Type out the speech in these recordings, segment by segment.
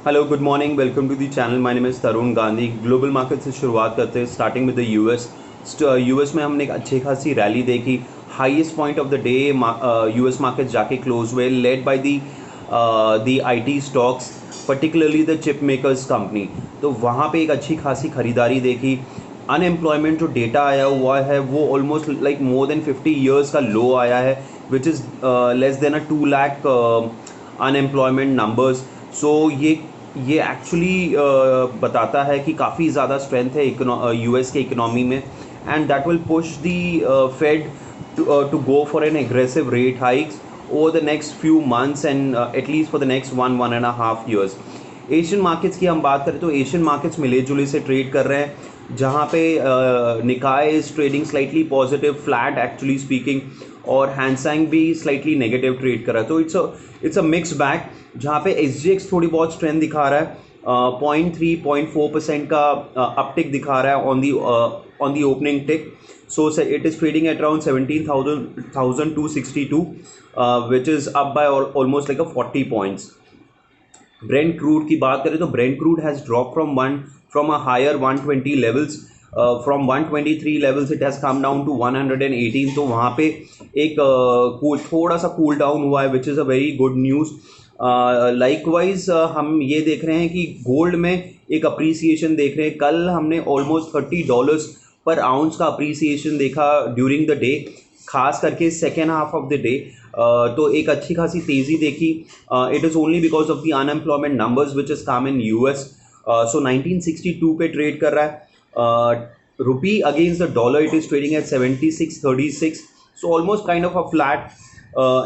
Hello good morning, welcome to the channel. My name is Tarun Gandhi. Global market से शुरुआत करते हैं, starting with the US. US में हमने एक अच्छी खासी रैली देखी। Highest point of the day US market जाके क्लोज हुए, led by the IT stocks, particularly the chip makers company. तो वहाँ पे एक अच्छी खासी खरीदारी देखी। अनएम्प्लॉयमेंट जो डेटा आया हुआ है वो almost like more than 50 years का लो आया है, which is less than a 2 lakh unemployment numbers. So ये एक्चुअली बताता है कि काफ़ी ज़्यादा स्ट्रेंथ है यूएस के इकोनॉमी में, and that will push the Fed to go for an aggressive rate hikes over the next few months and at least for the next 1.5 years। Asian markets की हम बात करें तो एशियन मार्केट्स मिले जुले से ट्रेड कर रहे हैं, जहाँ पे निकाय is trading slightly positive, flat actually speaking, और हैंसैंग भी स्लाइटली नेगेटिव ट्रेड कर रहा है। तो इट्स अ मिक्स बैग, जहाँ पे एसजीएक्स थोड़ी बहुत स्ट्रेंथ दिखा रहा है। 0.3-0.4% का अपटिक दिखा रहा है on the opening tick. So it is trading at around 17,262, which is up by almost like a 40 points. Brent crude की बात करें तो Brent crude has drop from a higher 120 levels. From 123 levels it has come down to 118। तो वहाँ पे एक थोड़ा सा कूल डाउन हुआ है, which is a very good news. Likewise हम ये देख रहे हैं कि गोल्ड में एक अप्रिसिएशन देख रहे हैं। कल हमने ऑलमोस्ट $30 पर आउंस का अप्रिसिएशन देखा ड्यूरिंग द डे, खास करके second half of the day. तो एक अच्छी खासी तेज़ी देखी। It is only because of the unemployment numbers which is come in US. So 1962 पे ट्रेड कर रहा है। Rupee against the dollar it is trading at 76.36। So almost kind of a flat.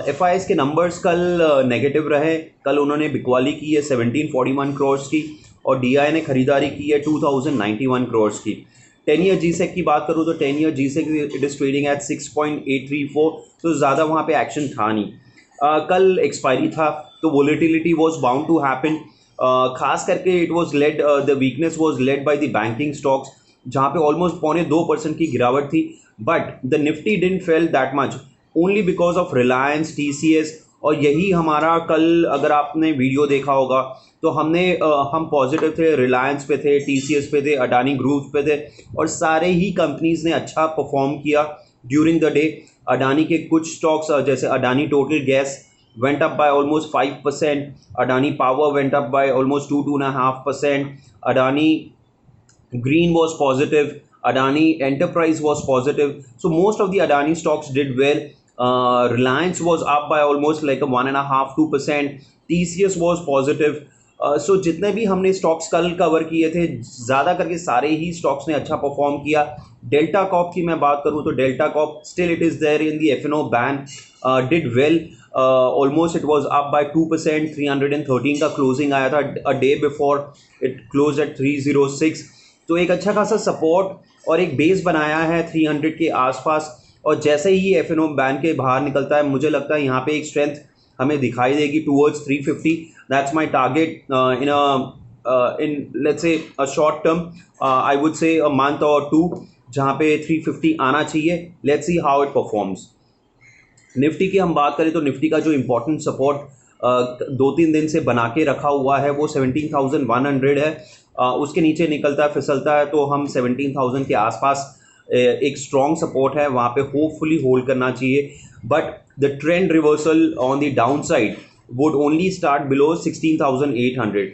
F I S के numbers कल negative रहे। कल उन्होंने बिकवाली की है 1741 करोड़ की, और डी आई ने खरीदारी की है 2091 करोड़ की। 10 ईयर जी सेक की बात करूँ तो 10 year G sec it is trading at 6.834। तो ज़्यादा वहाँ पे एक्शन था नहीं। कल एक्सपायरी था, तो volatility was bound to happen. खास करके it was led, the weakness was led by the banking stocks, जहाँ पे ऑलमोस्ट 0.2% की गिरावट थी। But the Nifty didn't fell that much, only because of Reliance, TCS. और यही हमारा कल, अगर आपने वीडियो देखा होगा तो हम पॉजिटिव थे, रिलायंस पे थे, टीसीएस पे थे, अडानी ग्रुप पे थे, और सारे ही कंपनीज ने अच्छा परफॉर्म किया ड्यूरिंग द डे। अडानी के कुछ स्टॉक्स जैसे Adani total gas went up by almost 5%, Adani Power went up by almost 2.5%, Adani Green was positive, Adani Enterprise was positive. So most of the Adani stocks did well. Reliance was up by almost like a 1.5-2%. TCS was positive. सो जितने भी हमने stocks कल cover किए थे, ज़्यादा करके सारे ही stocks ने अच्छा परफॉर्म किया। डेल्टा कॉप की मैं बात करूँ तो Delta Corp still it is there in the F ban, did well. Almost it was up by 2%। 313 का क्लोजिंग आया था, a day before it close at 306। तो एक अच्छा खासा सपोर्ट और एक बेस बनाया है 300 के आसपास। और जैसे ही एफ बैन के बाहर निकलता है, मुझे लगता है यहाँ पे एक स्ट्रेंथ हमें दिखाई देगी towards 350। That's my target in let's say a short term, I would से अ मंथ और टू, जहाँ पे 350 आना चाहिए। Let's see how it performs. Nifty की हम बात करें तो निफ्टी का जो इम्पोर्टेंट सपोर्ट 2-3 दिन से बना के रखा हुआ है वो 17,100 है। उसके नीचे निकलता है, फिसलता है, तो हम 17,000 के आसपास एक स्ट्रॉन्ग सपोर्ट है, वहाँ पे होपफुली होल्ड करना चाहिए। But the trend reversal on the down side would only start below 16,800।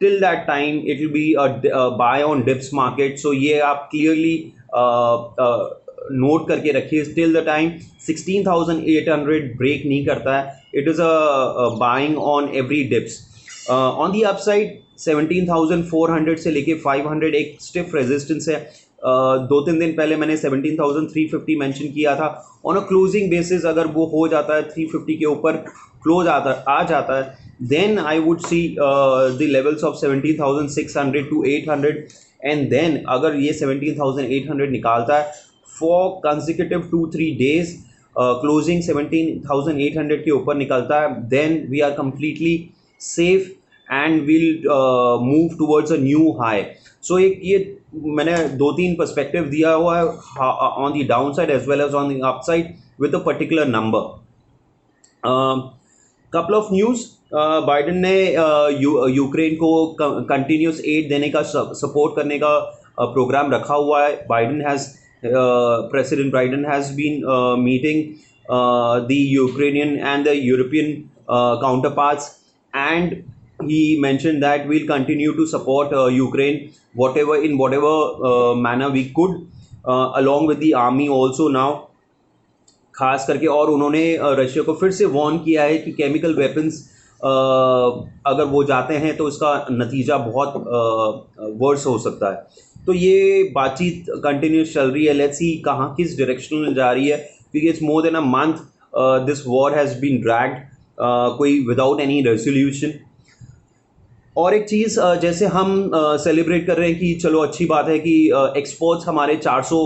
Till that time it will be buy on dips market. So ये आप क्लियरली नोट करके रखिए। टिल द टाइम 16,800 ब्रेक नहीं करता है, it is a buying on every dips. On the upside 17,400 से लेके 500 एक स्टिफ रेजिस्टेंस है। 2-3 दिन पहले मैंने 17,350 मेंशन किया था। ऑन अ क्लोजिंग बेसिस अगर वो हो जाता है 350 के ऊपर क्लोज आ जाता है, then I would see the levels of 17,600 to 800, and then अगर ये 17,800 निकालता है for consecutive 2-3 days, closing 17,800 के ऊपर निकलता है, then we are completely safe and we'll move towards a new high. So एक ये मैंने 2-3 पर्सपेक्टिव दिया हुआ है on the downside as well as on the upside with a particular number. Couple of news. Biden ने Ukraine को continuous aid देने का, सपोर्ट करने का प्रोग्राम रखा हुआ है. Biden has president Biden has been meeting the Ukrainian and the European counterparts, and he mentioned that we'll continue to support Ukraine whatever manner we could, along with the army also now, खास करके. और उन्होंने Russia को फिर से warn किया है कि केमिकल वेपन्स अगर वो जाते हैं तो इसका नतीजा बहुत वर्स हो सकता है. तो ये बातचीत कंटिन्यूस चल रही है. लेट्स सी कहाँ किस डायरेक्शन में जा रही है, क्योंकि it's more than a month this war has been dragged, कोई विदाउट एनी रेजोल्यूशन. और एक चीज़, जैसे हम सेलिब्रेट कर रहे हैं कि चलो अच्छी बात है कि एक्सपोर्ट्स हमारे 400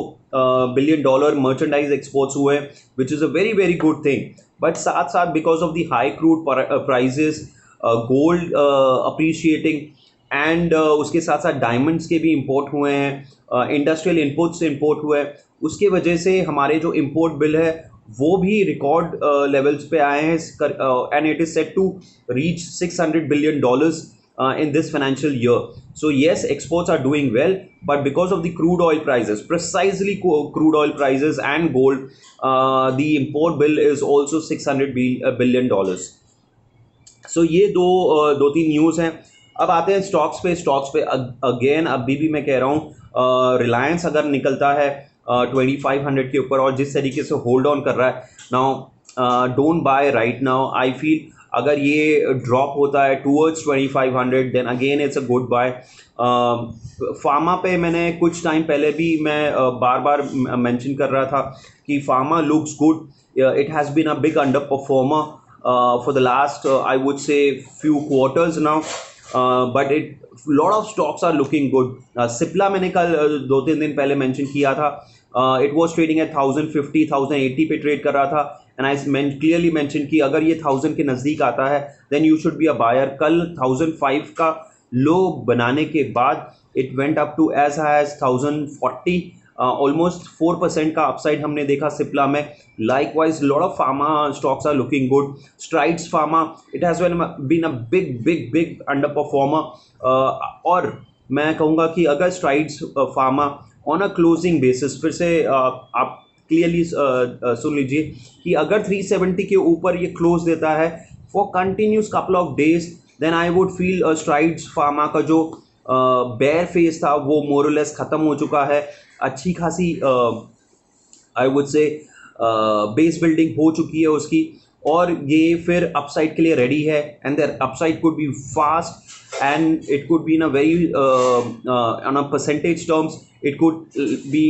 बिलियन डॉलर मर्चेंडाइज एक्सपोर्ट्स हुए, which is a very very good thing. But साथ साथ because of the high crude prices, gold appreciating, and उसके साथ साथ डायमंड्स के भी इंपोर्ट हुए हैं, इंडस्ट्रियल इनपुट्स से इंपोर्ट हुए हैं. उसके वजह से हमारे जो इंपोर्ट बिल है वो भी रिकॉर्ड लेवल्स पे आए हैं, and it is set to reach $600 billion in this financial year. So yes, exports are doing well, but because of the crude oil prices, precisely crude oil prices and gold, the import bill is also $600 billion. So ये दो तीन news हैं. अब आते हैं stocks पे. Again अभी भी मैं कह रहा हूँ, रिलायंस अगर निकलता है 2500 के ऊपर और जिस तरीके से होल्ड ऑन कर रहा है, now don't buy right now. I feel अगर ये ड्रॉप होता है towards 2500, then again it's a good buy. Pharma पे मैंने कुछ टाइम पहले भी मैं बार बार मेंशन कर रहा था कि pharma looks good. It has been a big under performer for the last I would say few quarters now, but it lot of stocks are looking good. Cipla मैंने कल 2-3 दिन पहले मेंशन किया था. इट वॉज ट्रेडिंग एट 1050 1080 पे trade कर रहा था, एंड आई क्लियरली मेंशन कि अगर ये 1000 के नज़दीक आता है then you should be a buyer. कल 1005 का लो बनाने के बाद it went up to as high as 1040, almost 4% का अपसाइड हमने देखा सिप्ला में. Likewise lot of pharma stocks are looking good. Strides pharma, it has been a big under performer. और मैं कहूँगा कि अगर Strides pharma on a closing basis, फिर से आप क्लियरली सुन लीजिए कि अगर 370 के ऊपर ये क्लोज देता है for continuous couple of days, then I would feel Strides pharma का जो बेयर फेज था वो मोरलेस ख़त्म हो चुका है. अच्छी खासी आई वुड से बेस बिल्डिंग हो चुकी है उसकी, और ये फिर अपसाइड के लिए रेडी है. And there upside could be fast, and it could be in a very on a percentage terms it could be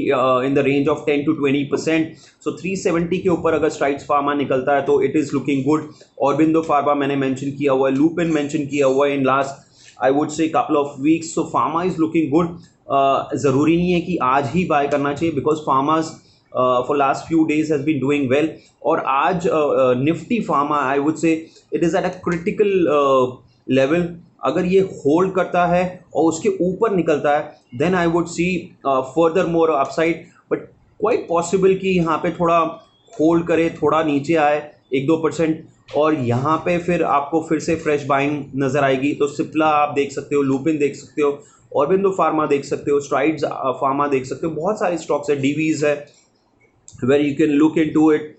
in the range of 10 to 20%. So 370 के ऊपर अगर स्ट्राइड्स फार्मा निकलता है तो it is looking good. Aurobindo pharma मैंने mention किया हुआ है, लुपिन मेंशन किया हुआ है in last I would say couple of weeks. So pharma is looking good. ज़रूरी नहीं है कि आज ही बाय करना चाहिए, because pharmas for last few days has been doing well. और आज Nifty pharma I would say it is at a critical level. अगर ये होल्ड करता है और उसके ऊपर निकलता है then I would see further more upside, but quite possible कि यहाँ पे थोड़ा होल्ड करे, थोड़ा नीचे आए 1-2%, और यहाँ पे फिर आपको फिर से फ्रेश बाइंग नज़र आएगी. तो सिप्ला आप देख सकते हो, लुपिन देख सकते हो, ऑरबिंदो फार्मा देख सकते हो, स्ट्राइड्स फार्मा देख सकते हो. बहुत सारे स्टॉक्स है, डीवीज है, where you can look into it.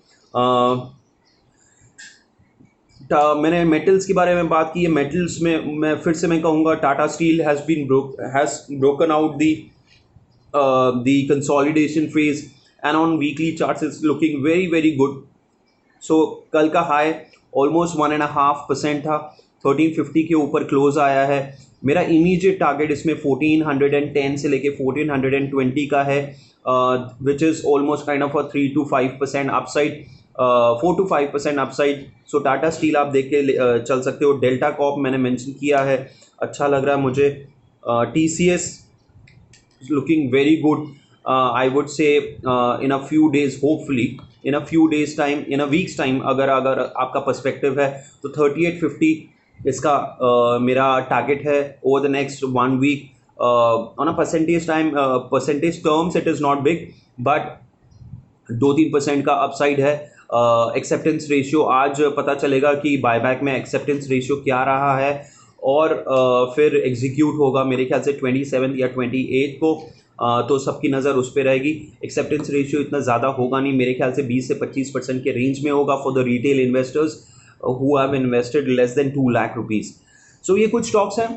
मैंने मेटल्स के बारे में बात की है. मेटल्स में मैं फिर से मैं कहूँगा Tata steel has broken out the consolidation phase, and on weekly charts is looking very very good. So कल का हाई ऑलमोस्ट 1.5% था, 1350 के ऊपर क्लोज आया है. मेरा इमीडिएट टारगेट इसमें 1410 से लेके 1420 का है, which is almost kind of a 3 to 5% upside, 4 to 5% upside. So Tata steel आप देख के चल सकते हो. डेल्टा कॉप मैंने मेंशन किया है, अच्छा लग रहा है मुझे. TCS looking very good. I would से इन a few days, hopefully in a few days time, in a weeks time, अगर आपका पर्सपेक्टिव है तो 3850 इसका मेरा टारगेट है over the next 1 week. On a percentage terms it is not big, but 2-3% का upside है. एक्सेप्टेंस रेशियो आज पता चलेगा कि बायबैक में एक्सेप्टेंस रेशियो क्या रहा है, और फिर एग्जीक्यूट होगा मेरे ख्याल से 27 या 28 को। तो सबकी नज़र उस पर रहेगी। एक्सेप्टेंस रेशियो इतना ज़्यादा होगा नहीं, मेरे ख्याल से 20 से 25% के रेंज में होगा for the retail investors who have invested less than 2 lakh rupees. So ये कुछ स्टॉक्स हैं,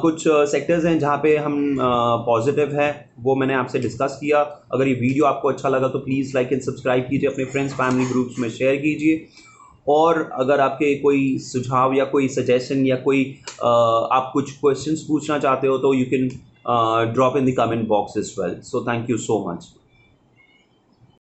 कुछ सेक्टर्स हैं जहाँ पे हम पॉजिटिव है, वो मैंने आपसे डिस्कस किया। अगर ये वीडियो आपको अच्छा लगा तो प्लीज़ लाइक एंड सब्सक्राइब कीजिए, अपने फ्रेंड्स फैमिली ग्रुप्स में शेयर कीजिए। और अगर आपके कोई सुझाव या कोई सजेशन या कोई आप कुछ क्वेश्चंस पूछना चाहते हो तो you can drop in the comment box as well. So thank you so much.